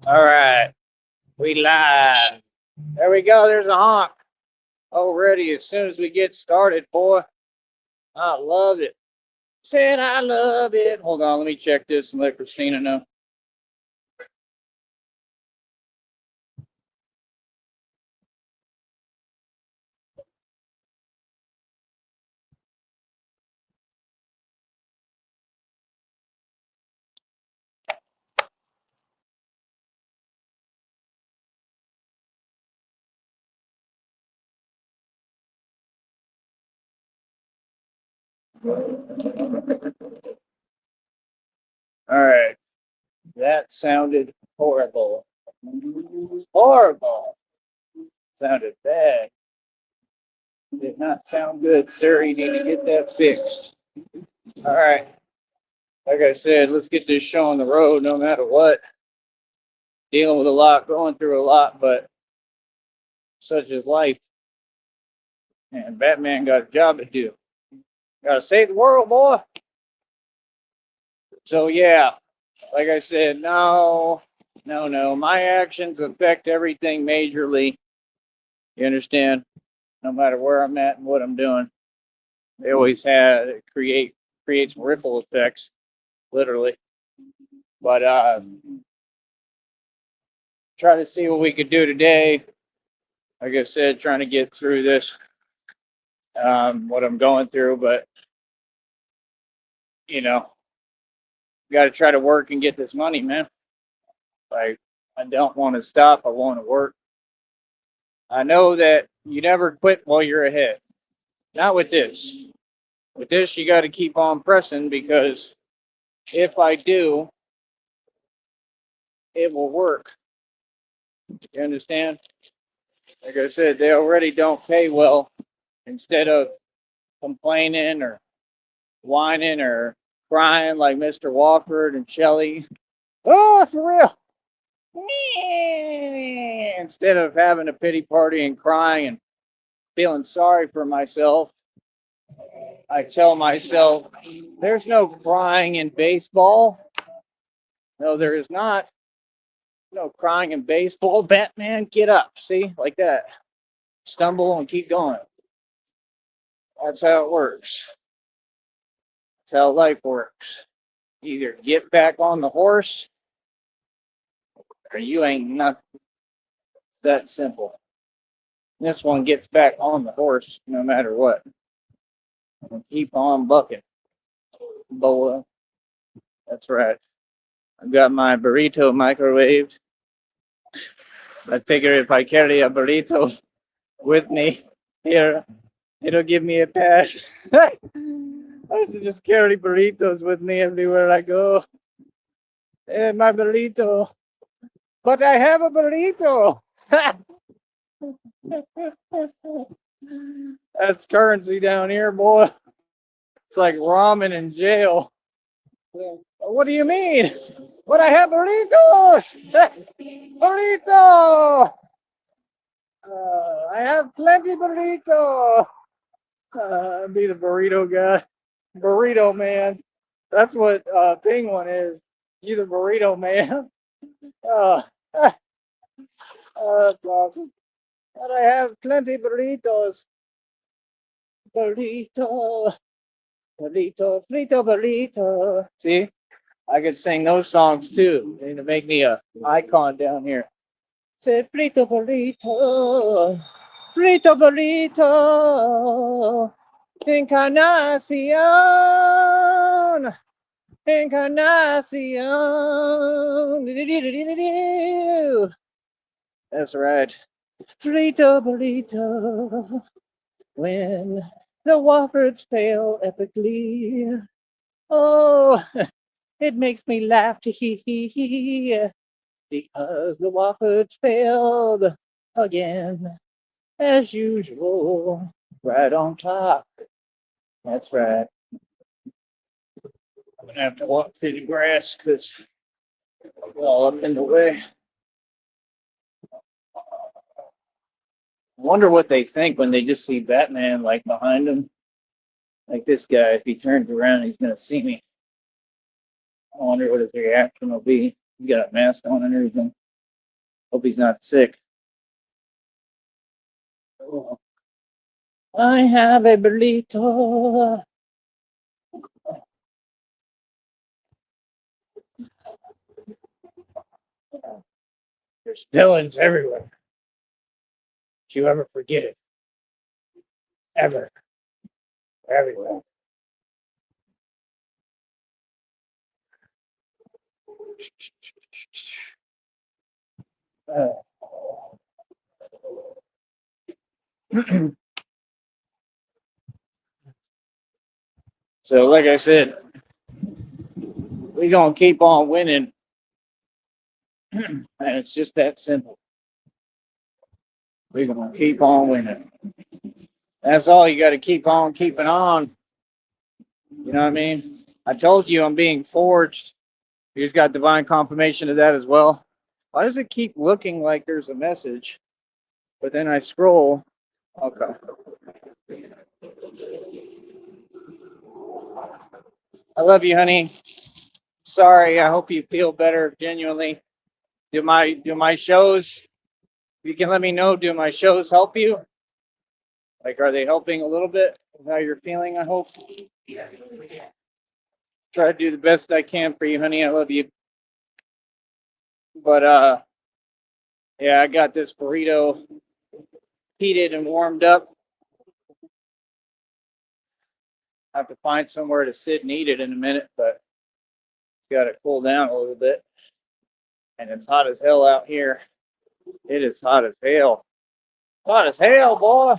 All right, we live. There we go. There's a honk already. As soon as we get started, boy, I love it. Said I love it. Hold on, let me check this and let Christina know. All right, that sounded horrible. Horrible. Sounded bad. Did not sound good, sir. You need to get that fixed. All right. Like I said, let's get this show on the road no matter what. Dealing with a lot, going through a lot, but such is life. And Batman got a job to do. Gotta save the world, boy. So yeah, like I said, no. My actions affect everything majorly. You understand? No matter where I'm at and what I'm doing, they always have it creates ripple effects, literally. But try to see what we could do today. Like I said, trying to get through this, what I'm going through, but you know, got to try to work and get this money, man. Like I don't want to stop. I want to work. I know that you never quit while you're ahead. Not with this. With this, you got to keep on pressing because if I do, it will work. You understand? Like I said, they already don't pay well. Instead of complaining or whining or crying like Mr. Wofford and Shelley, oh, for real. Instead of having a pity party and crying and feeling sorry for myself, I tell myself, there's no crying in baseball. No, there is not. No crying in baseball. Batman, get up. See, like that. Stumble and keep going. That's how it works. That's how life works. Either get back on the horse or you ain't not that simple. This one gets back on the horse no matter what. And keep on bucking. Boa. That's right. I've got my burrito microwaved. I figure if I carry a burrito with me here, it'll give me a pass. I should just carry burritos with me everywhere I go. My burrito. But I have a burrito. That's currency down here, boy. It's like ramen in jail. What do you mean? But I have burritos. Burrito. I have plenty burrito. Be the burrito guy. Burrito man. That's what Penguin is. You the burrito man. Uh, that's awesome. But I have plenty burritos. Burrito. Burrito. Frito burrito. See? I could sing those songs too. They need to make me a icon down here. Say frito burrito. Frito burrito. Encarnacion. Encarnacion. That's right. Frito burrito. When the Woffords fail epically. Oh, it makes me laugh to hear because the Woffords failed again, as usual, right on top. That's right. I'm gonna have to walk through the grass because it's all up in the way. I wonder what they think when they just see Batman like behind them. Like this guy, if he turns around, he's gonna see me. I wonder what his reaction will be. He's got a mask on and everything. Hope he's not sick. I have a burrito. There's villains everywhere. Don't you ever forget it. Ever. Everywhere. Uh, so, like I said, we're going to keep on winning. And it's just that simple. We're going to keep on winning. That's all. You got to keep on keeping on. You know what I mean? I told you I'm being forged. You just got divine confirmation of that as well. Why does it keep looking like there's a message? But then I scroll. Okay. I love you, honey. Sorry. I hope you feel better. Genuinely. Do my shows? You can let me know. Do my shows help you? Like, are they helping a little bit with how you're feeling? I hope. Try to do the best I can for you, honey. I love you. But yeah, I got this burrito heated and warmed up. I have to find somewhere to sit and eat it in a minute, but it's got to cool down a little bit. And it's hot as hell out here. It is hot as hell. Hot as hell, boy.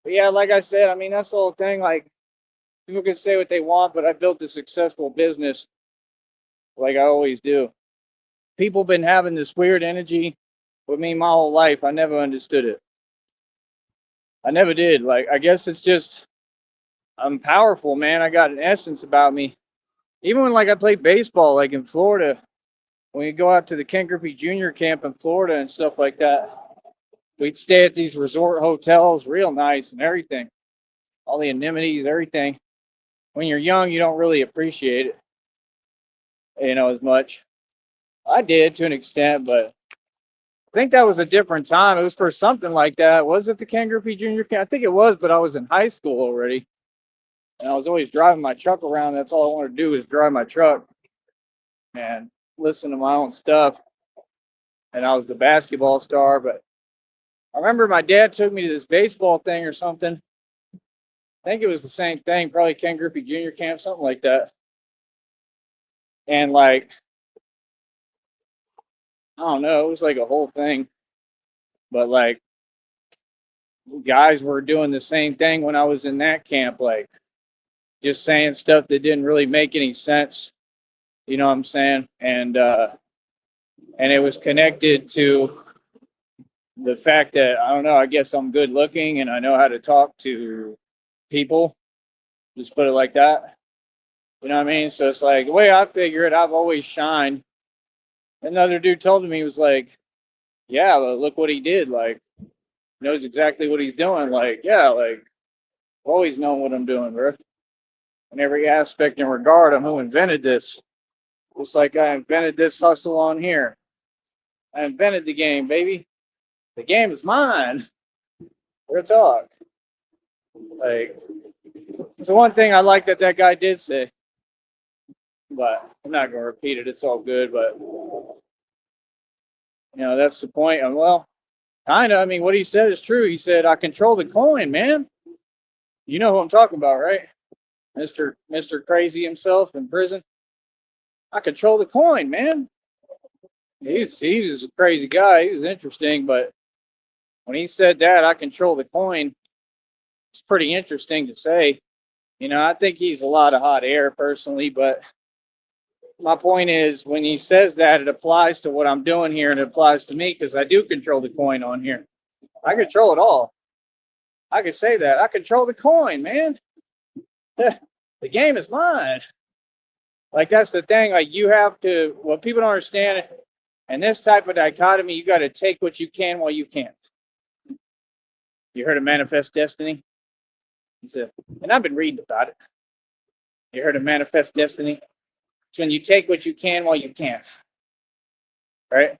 But yeah, like I said, I mean, that's the whole thing. Like, people can say what they want, but I built a successful business like I always do. People been having this weird energy with me my whole life. I never understood it. I never did. Like, I guess it's just I'm powerful, man. I got an essence about me. Even when like I played baseball, like in Florida, when you go out to the Ken Griffey Jr. camp in Florida and stuff like that, we'd stay at these resort hotels, real nice and everything. All the amenities, everything. When you're young, you don't really appreciate it, as much. I did to an extent, but I think that was a different time. It was for something like that. Was it the Ken Griffey Jr. camp? I think it was, but I was in high school already. And I was always driving my truck around. That's all I wanted to do was drive my truck and listen to my own stuff. And I was the basketball star. But I remember my dad took me to this baseball thing or something. I think it was the same thing, probably Ken Griffey Jr. camp, something like that. And like, I don't know, it was like a whole thing. But like, guys were doing the same thing when I was in that camp, like just saying stuff that didn't really make any sense. You know what I'm saying? And it was connected to the fact that I don't know, I guess I'm good looking and I know how to talk to people. Just put it like that. You know what I mean? So it's like the way I figure it, I've always shined. Another dude told me, he was like, yeah, but look what he did. Like, knows exactly what he's doing. Like, yeah, like, I've always known what I'm doing, bro. In every aspect and regard, I'm who invented this. Just like I invented this hustle on here. I invented the game, baby. The game is mine. Real talk. Like, it's the one thing I like that guy did say. But I'm not going to repeat it. It's all good. But, that's the point. Well, kind of. I mean, what he said is true. He said, I control the coin, man. You know who I'm talking about, right? Mr. Crazy himself in prison. I control the coin, man. He was a crazy guy. He was interesting, but when he said that, I control the coin, it's pretty interesting to say. I think he's a lot of hot air personally, but my point is when he says that, it applies to what I'm doing here and it applies to me because I do control the coin on here. I control it all. I could say that. I control the coin, man. The game is mine. Like, that's the thing. Like, you have to, what people don't understand, and this type of dichotomy, you got to take what you can while you can't. You heard of Manifest Destiny? And I've been reading about it. You heard of Manifest Destiny? It's when you take what you can while you can't. Right?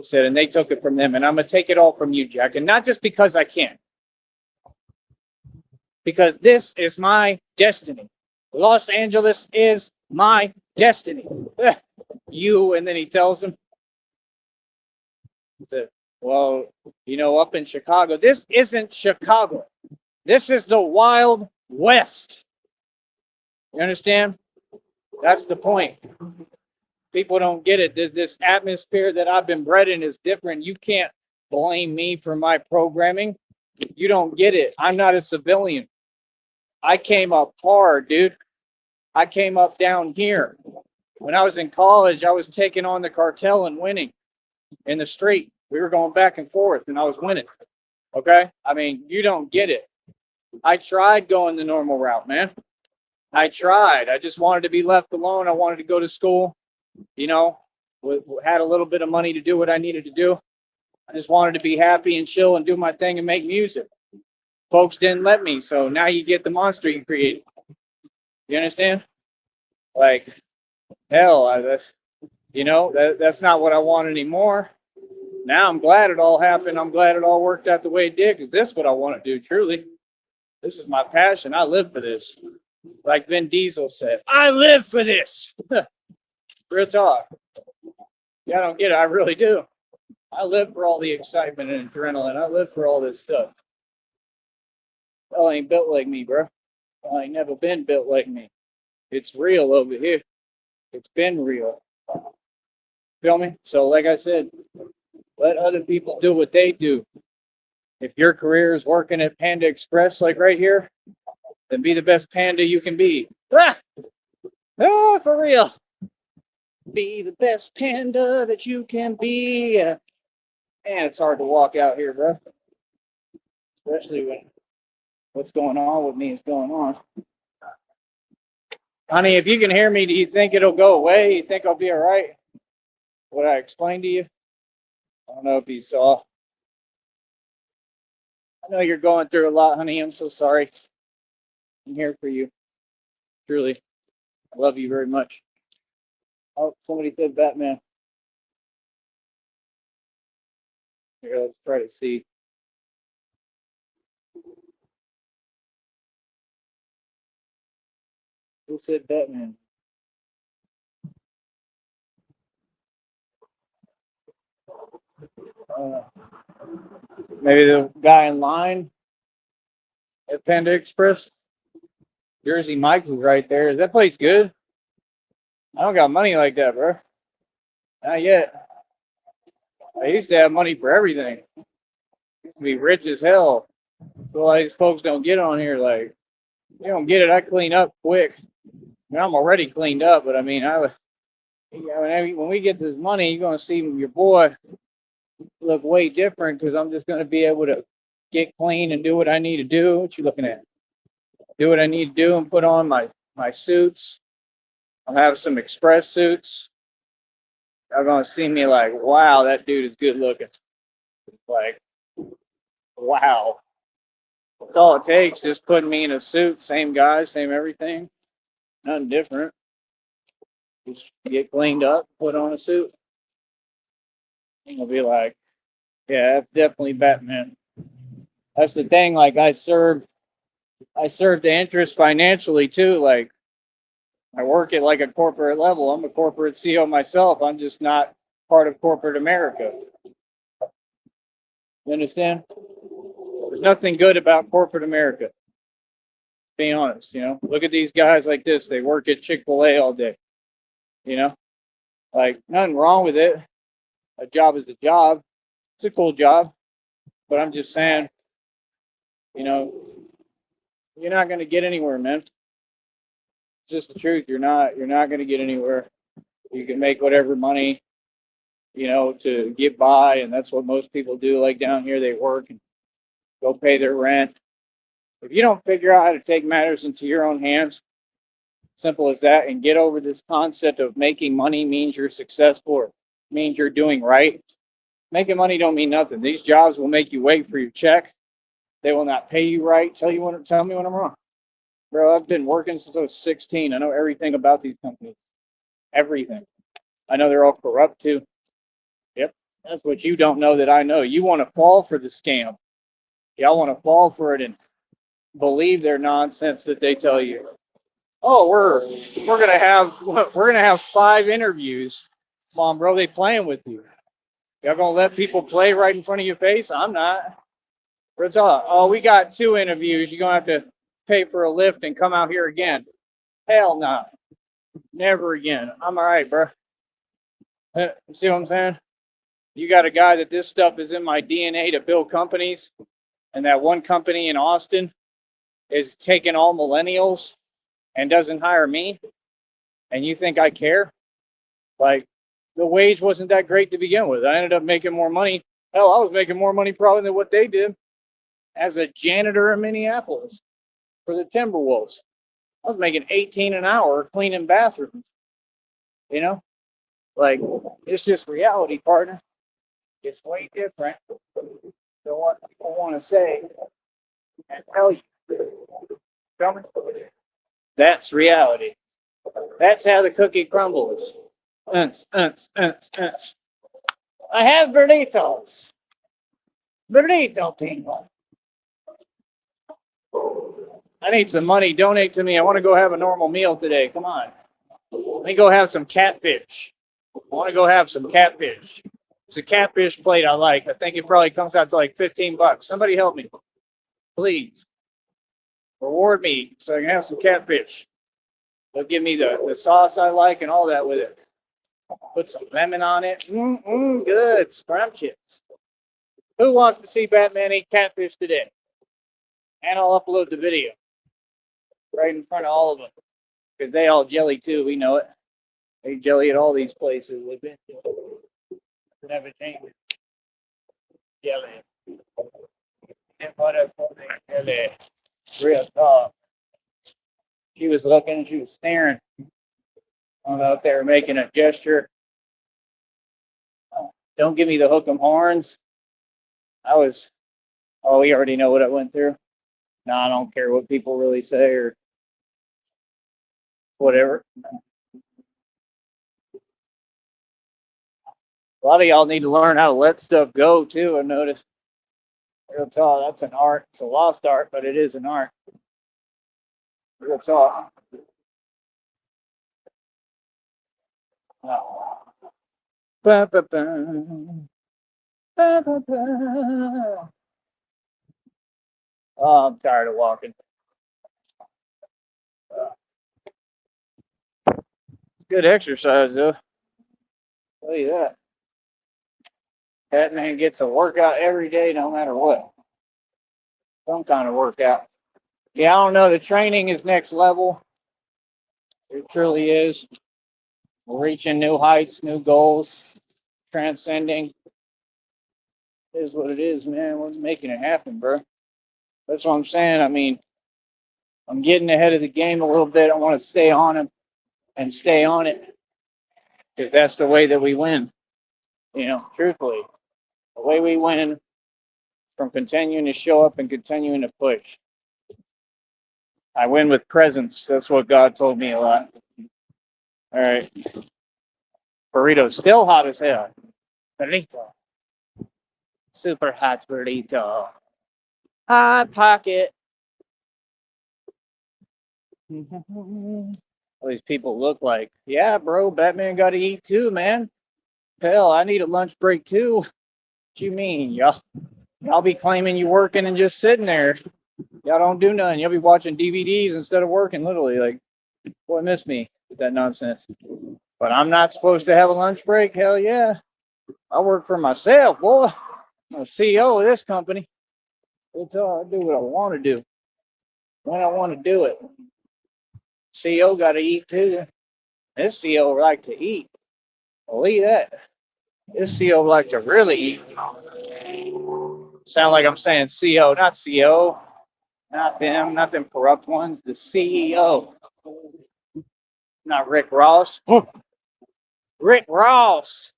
He said, and they took it from them, and I'm going to take it all from you, Jack. And not just because I can, because this is my destiny. Los Angeles is my destiny. You, and then he tells him, he said, well, up in Chicago, this isn't Chicago. This is the Wild West. You understand? That's the point. People don't get it. This atmosphere that I've been bred in is different. You can't blame me for my programming. You don't get it. I'm not a civilian. I came up hard, dude. I came up down here. When I was in college, I was taking on the cartel and winning in the street. We were going back and forth, and I was winning. Okay? I mean, you don't get it. I tried going the normal route, man. I tried. I just wanted to be left alone. I wanted to go to school. Had a little bit of money to do what I needed to do. I just wanted to be happy and chill and do my thing and make music. Folks didn't let me, so now you get the monster you created. You understand? Like, hell, that's not what I want anymore. Now I'm glad it all happened. I'm glad it all worked out the way it did, because this is what I want to do, truly. This is my passion. I live for this. Like Vin Diesel said, I live for this. Real talk. Yeah, I don't get it. I really do. I live for all the excitement and adrenaline. I live for all this stuff. Hell ain't built like me, bro. Hell ain't never been built like me. It's real over here. It's been real. Feel me? So like I said, let other people do what they do. If your career is working at Panda Express, like right here, then be the best panda you can be. Oh, for real. Be the best panda that you can be. Man, it's hard to walk out here, bro. Especially when what's going on with me is going on. Honey, if you can hear me, do you think it'll go away? You think I'll be all right? What I explained to you? I don't know if you saw. I know you're going through a lot, honey. I'm so sorry. I'm here for you. Truly. I love you very much. Oh, somebody said Batman. Here, let's try to see. Who said Batman? Maybe the guy in line at Panda Express. Jersey Mike's is right there. Is that place good? I don't got money like that, bro. Not yet. I used to have money for everything. Used to be rich as hell. So all these folks don't get on here. Like, you don't get it. I clean up quick. I mean, I'm already cleaned up, but I mean, when we get this money, you're gonna see your boy look way different, because I'm just gonna be able to get clean and do what I need to do. What you looking at? Do what I need to do and put on my suits. I'll have some express suits. They're gonna see me like, wow, that dude is good looking. Like, wow. That's all it takes, just putting me in a suit, same guy, same everything. Nothing different. Just get cleaned up, put on a suit. And I'll be like, yeah, that's definitely Batman. That's the thing, like I serve the interest financially too. Like, I work at like a corporate level. I'm a corporate CEO myself. I'm just not part of corporate America. You understand? There's nothing good about corporate America. Being honest, look at these guys like this. They work at Chick-fil-A all day. Like, nothing wrong with it. A job is a job. It's a cool job. But I'm just saying, you're not going to get anywhere, man. It's just the truth. You're not going to get anywhere. You can make whatever money, to get by, and that's what most people do. Like down here, they work and go pay their rent. If you don't figure out how to take matters into your own hands, simple as that, and get over this concept of making money means you're successful or means you're doing right. Making money don't mean nothing. These jobs will make you wait for your check. They will not pay you right. Tell me when I'm wrong. Bro, I've been working since I was 16. I know everything about these companies. Everything. I know they're all corrupt too. Yep. That's what you don't know that I know. You want to fall for the scam. Y'all want to fall for it and believe their nonsense that they tell you. Oh, we're gonna have 5 interviews. Mom, bro, they playing with you. Y'all gonna let people play right in front of your face? I'm not. What's up? Oh, we got 2 interviews. You're gonna have to pay for a lift and come out here again. Hell no. Never again. I'm all right, bro. See what I'm saying? You got a guy that this stuff is in my DNA to build companies, and that one company in Austin is taking all millennials and doesn't hire me, and you think I care? Like, the wage wasn't that great to begin with. I ended up making more money. Hell, I was making more money probably than what they did as a janitor in Minneapolis for the Timberwolves. I was making 18 an hour cleaning bathrooms. You know, like, it's just reality, partner. It's way different than what people want to say and tell you. Feel me? That's reality. That's how the cookie crumbles. Unts, unts, unts, unts. I have burritos. Burrito people. I need some money. Donate to me. I want to go have a normal meal today. Come on. Let me go have some catfish. I want to go have some catfish. It's a catfish plate I like. I think it probably comes out to like $15. Somebody help me. Please. Reward me so I can have some catfish. They'll give me the sauce I like and all that with it. Put some lemon on it. Good. Scrumptious. Who wants to see Batman eat catfish today? And I'll upload the video right in front of all of them. Because they all jelly too. We know it. They jelly at all these places. They've been never changes. Jelly. And butter for the jelly. Real talk. She was looking, she was staring. I don't know if they were making a gesture. Don't give me the hook 'em horns. We already know what I went through. No, I don't care what people really say or whatever. A lot of y'all need to learn how to let stuff go too, I noticed. Real talk, that's an art. It's a lost art, but it is an art. Real talk. Oh. Ba, ba, ba. Ba, ba, ba. Oh, I'm tired of walking. It's good exercise, though. Tell you that. That man gets a workout every day, no matter what. Some kind of workout. Yeah, I don't know. The training is next level. It truly is. We're reaching new heights, new goals, transcending. It is what it is, man. We're making it happen, bro. That's what I'm saying. I mean, I'm getting ahead of the game a little bit. I want to stay on him and stay on it because that's the way that we win. You know, truthfully, the way we win from continuing to show up and continuing to push. I win with presence. That's what God told me a lot. All right. Burrito still hot as hell. Burrito. Super hot burrito. Hot pocket. All these people look like, yeah, bro, Batman got to eat too, man. Hell, I need a lunch break too. What you mean, y'all be claiming you working and just sitting there. Y'all don't do nothing. Y'all be watching DVDs instead of working, literally. Like, boy, miss me with that nonsense. But I'm not supposed to have a lunch break? Hell yeah. I work for myself, boy. I'm a CEO of this company. That's all I do what I want to do. When I want to do it. CEO got to eat too. This CEO like to eat. Believe that. This CEO like to really eat. Sound like I'm saying CEO, not CEO. Not them corrupt ones. The CEO. Not Rick Ross. Rick Ross.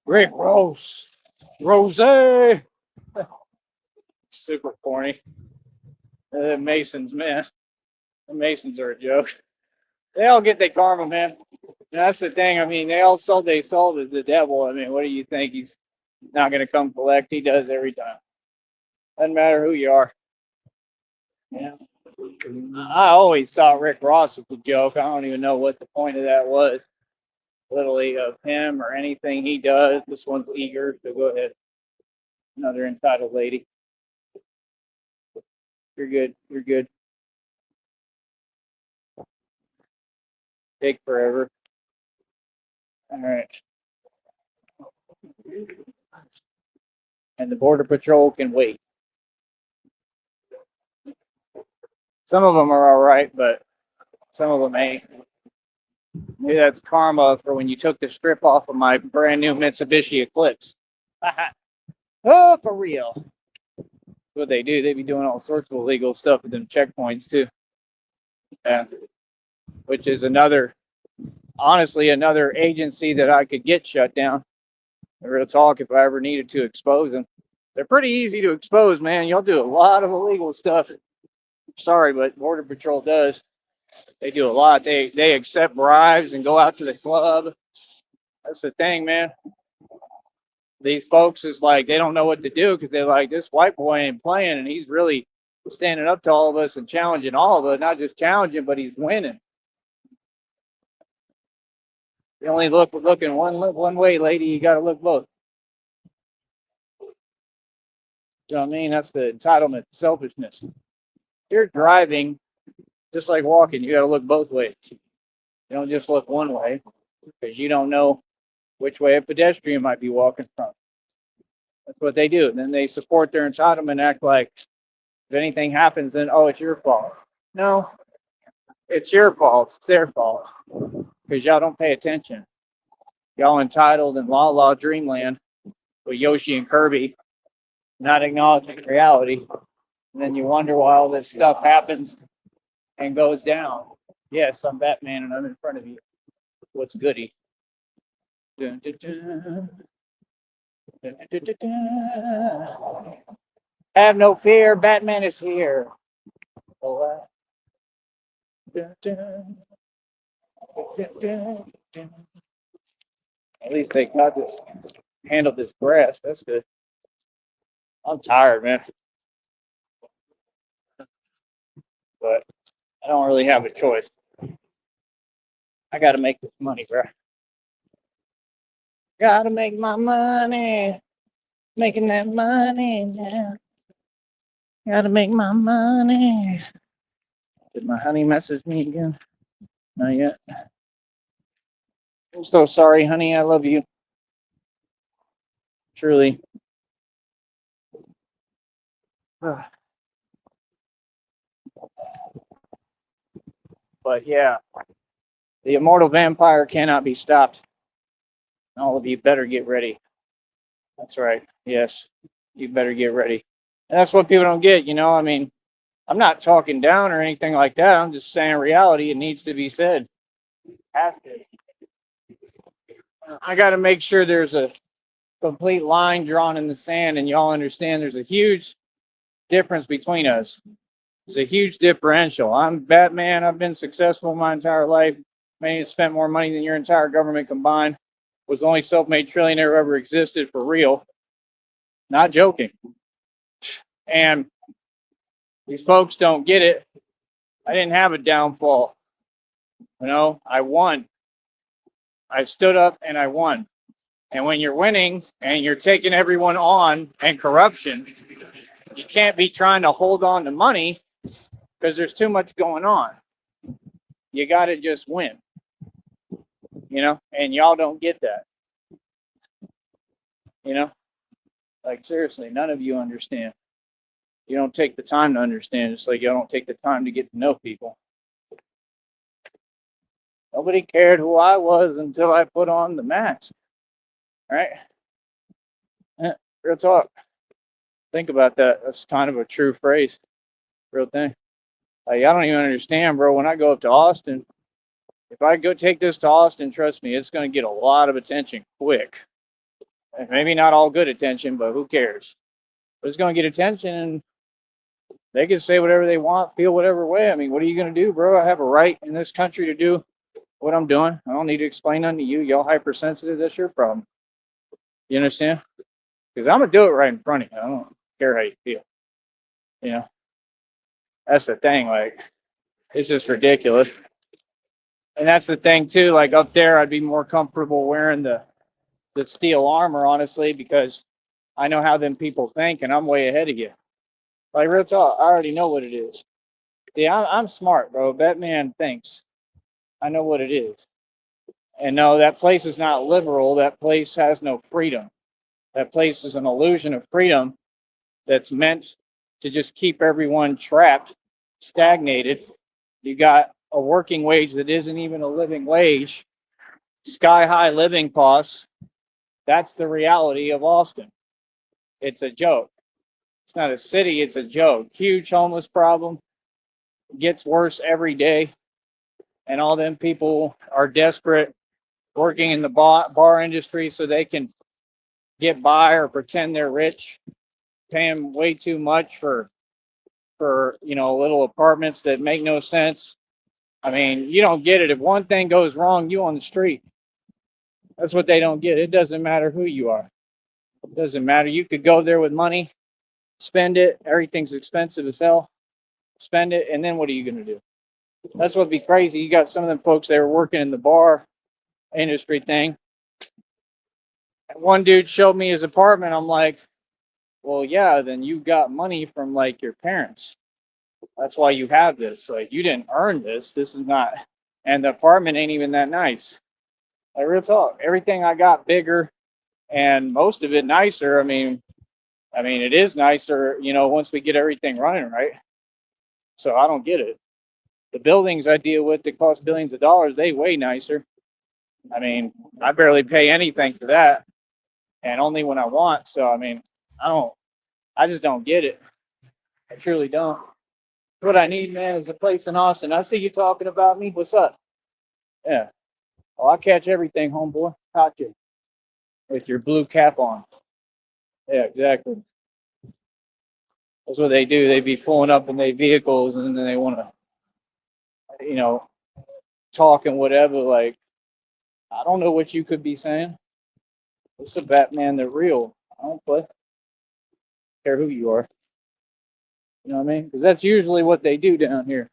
Rick Ross. Rose. Super corny. The Masons, man. The Masons are a joke. They all get their karma, man. And that's the thing. I mean, they sold the devil. I mean, what do you think? Not gonna come collect. He does every time. Doesn't matter who you are. Yeah. I always thought Rick Ross was a joke. I don't even know what the point of that was, literally, of him or anything he does. This one's eager, so go ahead. Another entitled lady. You're good. You're good. Take forever. All right. And the Border Patrol can wait. Some of them are all right, but some of them ain't. Maybe that's karma for when you took the strip off of my brand new Mitsubishi Eclipse. Oh, for real. That's what they do. They be doing all sorts of illegal stuff at them checkpoints too. Yeah. Which is honestly, another agency that I could get shut down. Real talk, if I ever needed to expose them. They're pretty easy to expose, man. Y'all do a lot of illegal stuff. Sorry, but Border Patrol does. They do a lot. They accept bribes and go out to the club. That's the thing, man. These folks is like they don't know what to do because they're like, this white boy ain't playing, and he's really standing up to all of us and challenging all of us. Not just challenging, but he's winning. You only looking one way, lady. You got to look both. You know what I mean? That's the entitlement, selfishness. You're driving, just like walking. You got to look both ways. You don't just look one way because you don't know which way a pedestrian might be walking from. That's what they do. And then they support their entitlement and act like if anything happens, then, oh, it's your fault. No, it's your fault. It's their fault because y'all don't pay attention. Y'all entitled in La Dreamland with Yoshi and Kirby, not acknowledging reality. And then you wonder why all this stuff happens and goes down. Yes, I'm Batman and I'm in front of you. What's goody? Dun, dun, dun. Dun, dun, dun, dun. Have no fear, Batman is here. Oh, dun, dun. Dun, dun, dun. At least they got this, handled this grass. That's good. I'm tired, man. But I don't really have a choice. I got to make this money, bro. Got to make my money. Making that money now. Got to make my money. Did my honey message me again? Not yet. I'm so sorry, honey. I love you. Truly. But yeah, the immortal vampire cannot be stopped. All of you better get ready. That's right. Yes, you better get ready. And that's what people don't get, you know. I mean, I'm not talking down or anything like that. I'm just saying reality. It needs to be said. Has to. I got to make sure there's a complete line drawn in the sand and y'all understand there's a huge difference between us. There's a huge differential. I'm Batman. I've been successful my entire life. May have spent more money than your entire government combined. Was the only self-made trillionaire who ever existed for real. Not joking. And these folks don't get it. I didn't have a downfall. You know, I won. I stood up and I won. And when you're winning and you're taking everyone on and corruption, you can't be trying to hold on to money because there's too much going on. You got to just win. You know, and y'all don't get that. You know, like seriously, none of you understand. You don't take the time to understand, just like you don't take the time to get to know people. Nobody cared who I was until I put on the mask. Right? Real talk. Think about that. That's kind of a true phrase. Real thing. Like, I don't even understand, bro. When I go up to Austin, if I go take this to Austin, trust me, it's going to get a lot of attention quick. And maybe not all good attention, but who cares? But it's going to get attention, and they can say whatever they want, feel whatever way. I mean, what are you going to do, bro? I have a right in this country to do what I'm doing. I don't need to explain nothing to you. Y'all hypersensitive. That's your problem. You understand? Because I'm gonna do it right in front of you. I don't care how you feel. You know, that's the thing. Like, it's just ridiculous. And that's the thing too. Like up there, I'd be more comfortable wearing the steel armor, honestly, because I know how them people think, and I'm way ahead of you. Like real talk, I already know what it is. Yeah, I'm smart, bro. Batman thinks I know what it is. And no, that place is not liberal. That place has no freedom. That place is an illusion of freedom that's meant to just keep everyone trapped, stagnated. You got a working wage that isn't even a living wage, sky high living costs. That's the reality of Austin. It's a joke. It's not a city, it's a joke. Huge homeless problem, gets worse every day. And all them people are desperate, working in the bar industry so they can get by or pretend they're rich, paying way too much for little apartments that make no sense. I mean, you don't get it. If one thing goes wrong, you on the street. That's what they don't get. It doesn't matter who you are. It doesn't matter. You could go there with money, spend it. Everything's expensive as hell. Spend it, and then what are you gonna do? That's what'd be crazy. You got some of them folks that were working in the bar industry thing. And one dude showed me his apartment. I'm like, well, yeah, then you got money from like your parents. That's why you have this. Like you didn't earn this. This is not, and the apartment ain't even that nice. Like real talk. Everything I got bigger and most of it nicer. I mean it is nicer, once we get everything running right. So I don't get it. The buildings I deal with that cost billions of dollars, they way nicer. I mean, I barely pay anything for that, and only when I want. So I mean, I just don't get it. I truly don't. What I need, man, is a place in Austin. I see you talking about me. What's up? Yeah. Oh, I catch everything, homeboy. Caught you with your blue cap on. Yeah, exactly. That's what they do. They be pulling up in their vehicles and then they want to, you know, talk and whatever. Like, I don't know what you could be saying. It's a Batman. They're real. I don't play. Care who you are. You know what I mean? Because that's usually what they do down here.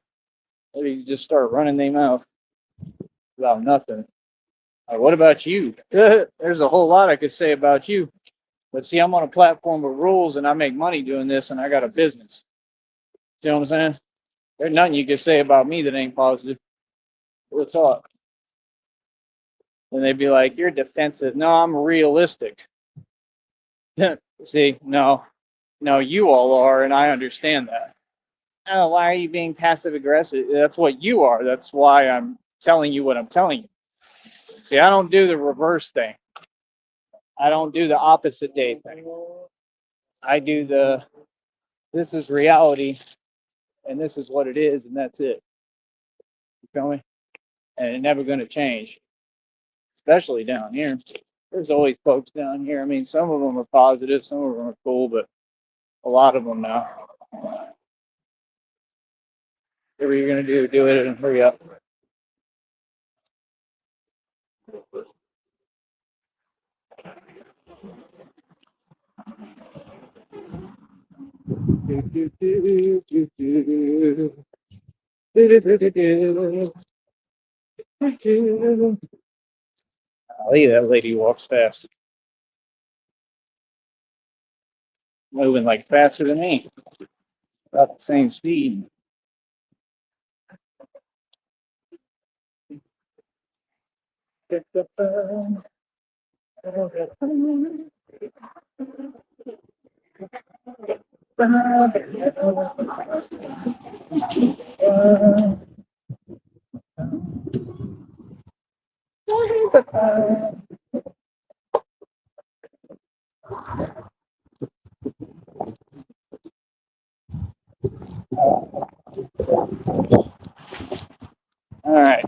They just start running their mouth about nothing. What about you? There's a whole lot I could say about you. But see, I'm on a platform with rules and I make money doing this and I got a business. You know what I'm saying? There's nothing you can say about me that ain't positive. We'll talk. And they'd be like, you're defensive. No, I'm realistic. See, no, you all are, and I understand that. Oh, why are you being passive aggressive? That's what you are. That's why I'm telling you what I'm telling you. See, I don't do the reverse thing. I don't do the opposite day thing. I do this is reality and this is what it is and that's it. You feel me? And it's never going to change, especially down here. There's always folks down here. I mean, some of them are positive, some of them are cool, but a lot of them now. Whatever you're going to do it and hurry up. Golly, that lady walks fast, moving like faster than me, about the same speed. All right,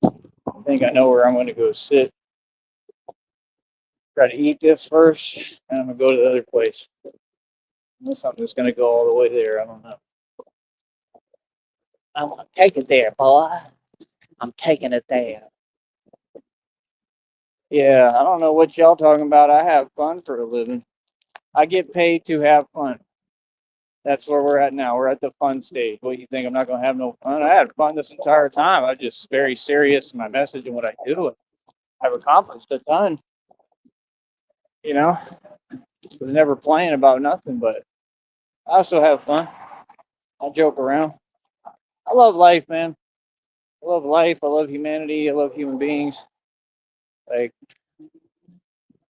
I think I know where I'm going to go sit. Try to eat this first, and I'm going to go to the other place. Unless I'm just going to go all the way there. I don't know. I'm going to take it there, boy. I'm taking it there. Yeah, I don't know what y'all talking about. I have fun for a living. I get paid to have fun. That's where we're at now. We're at the fun stage. What you think? I'm not gonna have no fun? I had fun this entire time. I'm just very serious in my message and what I do. I've accomplished a ton. You know, was never playing about nothing, but I also have fun. I joke around. I love life, man. I love life. I love humanity. I love human beings. Like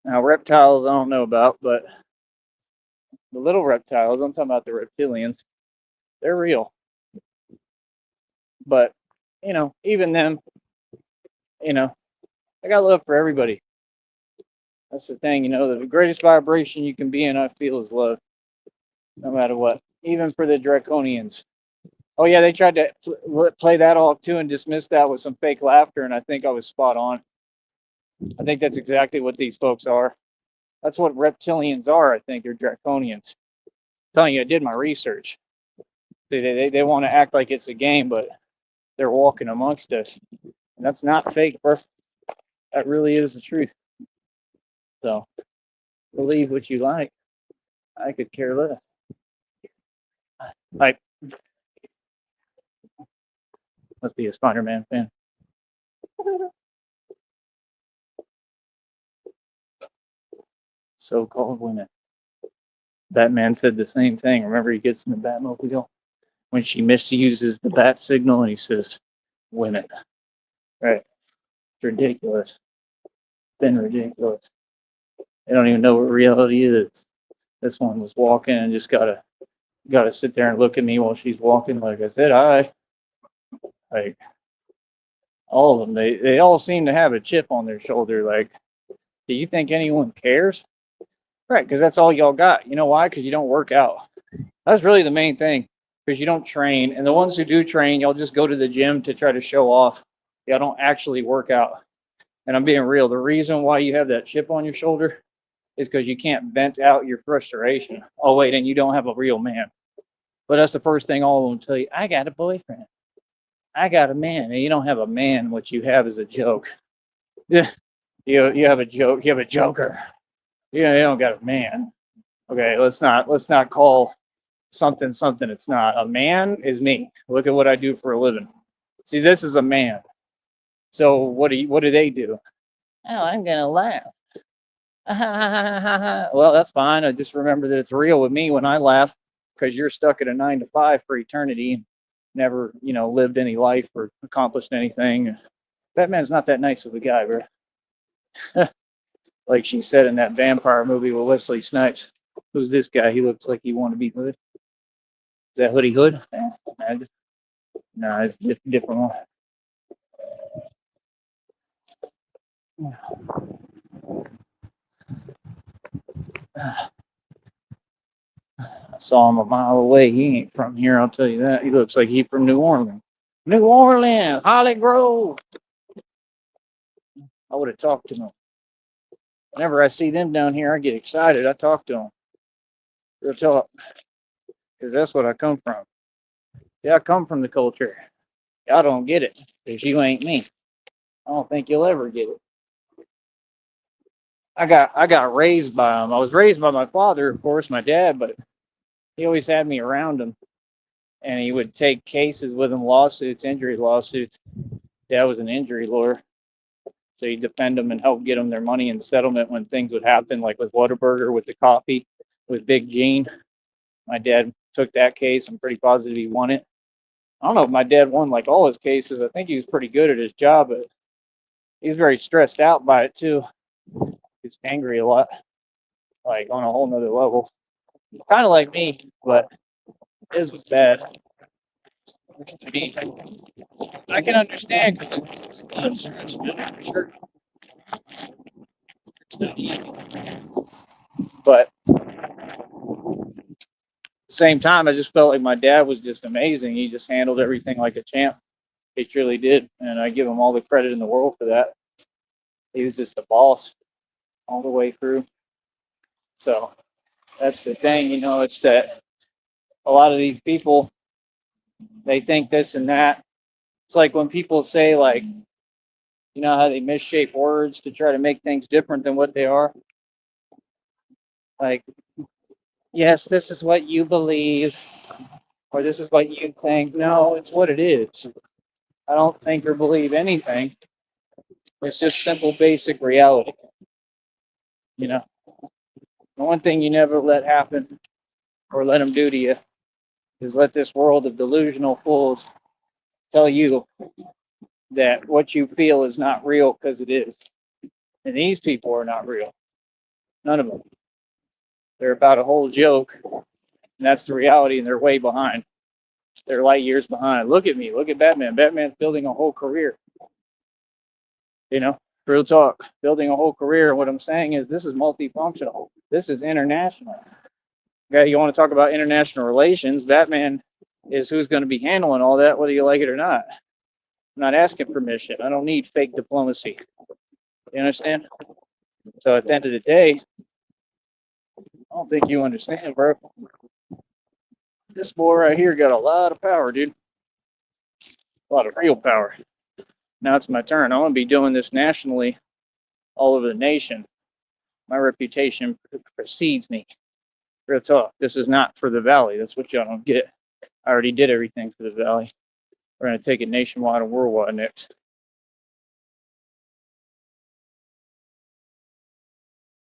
now, reptiles I don't know about, but the little reptiles, I'm talking about the reptilians. They're real. But even them, you know, I got love for everybody. That's the thing, the greatest vibration you can be in, I feel, is love, no matter what. Even for the draconians. Oh yeah, they tried to play that off too and dismiss that with some fake laughter, and I think I was spot on. I think that's exactly what these folks are. That's what reptilians are. I think they're draconians. I'm telling you, I did my research. They want to act like it's a game, but they're walking amongst us, and that's not fake, bro. That really is the truth. So believe what you like. I could care less. Like, must be a Spider-Man fan. So-called women. Batman said the same thing. Remember, he gets in the Batmobile when she misuses the bat signal, and he says, "Women." Right? It's ridiculous. It's been ridiculous. They don't even know what reality is. This one was walking and just gotta sit there and look at me while she's walking. Like I said, like all of them. They all seem to have a chip on their shoulder. Like, do you think anyone cares? Right? Because that's all y'all got. You know why? Because you don't work out. That's really the main thing. Because you don't train, and the ones who do train, y'all just go to the gym to try to show off. Y'all don't actually work out. And I'm being real. The reason why you have that chip on your shoulder is because you can't vent out your frustration. Oh wait, and you don't have a real man. But that's the first thing all of them tell you. I got a boyfriend. I got a man, and you don't have a man. What you have is a joke. Yeah, you have a joke. You have a joker. You don't got a man. Okay, let's not call something something it's not. A man is me. Look at what I do for a living. See, this is a man. So what do they do? Oh, I'm gonna laugh. Well, that's fine. I just remember that it's real with me when I laugh because you're stuck at a 9 to 5 for eternity and never, lived any life or accomplished anything. Batman's not that nice of a guy, bro. Like she said in that vampire movie with Wesley Snipes. Who's this guy? He looks like he want to be Hood. Is that Hoodie Hood? No, it's a different one. I saw him a mile away. He ain't from here, I'll tell you that. He looks like he from New Orleans. New Orleans, Holly Grove. I would have talked to him. Whenever I see them down here, I get excited. I talk to them. Real talk. Because that's what I come from. Yeah, I come from the culture. Y'all don't get it. Because you ain't me. I don't think you'll ever get it. I got raised by them. I was raised by my father, of course, my dad, but he always had me around him. And he would take cases with him, lawsuits, injury lawsuits. Dad was an injury lawyer. So he'd defend them and help get them their money in settlement when things would happen, like with Whataburger, with the coffee, with Big Gene. My dad took that case. I'm pretty positive he won it. I don't know if my dad won like all his cases. I think he was pretty good at his job, but he was very stressed out by it too. He was angry a lot, like on a whole nother level. Kind of like me, but his was bad. I can understand because it's sure. It's not easy. But the same time, I just felt like my dad was just amazing. He just handled everything like a champ. He truly did, and I give him all the credit in the world for that. He was just a boss all the way through. So that's the thing, it's that a lot of these people, they think this and that. It's like when people say like, You know how they misshape words to try to make things different than what they are? Like, yes, this is what you believe, or this is what you think. No, it's what it is. I don't think or believe anything. It's just simple, basic reality. You know, the one thing you never let happen or let them do to you is let this world of delusional fools tell you that what you feel is not real because it is. And these people are not real. None of them. They're about a whole joke. And that's the reality, and they're way behind. They're light years behind. Look at me. Look at Batman. Batman's building a whole career. You know, real talk. Building a whole career. What I'm saying is this is multifunctional. This is international. Okay, you want to talk about international relations? Batman is who's going to be handling all that, whether you like it or not. I'm not asking permission. I don't need fake diplomacy. You understand? So at the end of the day, I don't think you understand, bro. This boy right here got a lot of power, dude. A lot of real power. Now it's my turn. I want to be doing this nationally, all over the nation. My reputation precedes me. Real talk. This is not for the Valley. That's what y'all don't get. I already did everything for the Valley. We're going to take it nationwide and worldwide next.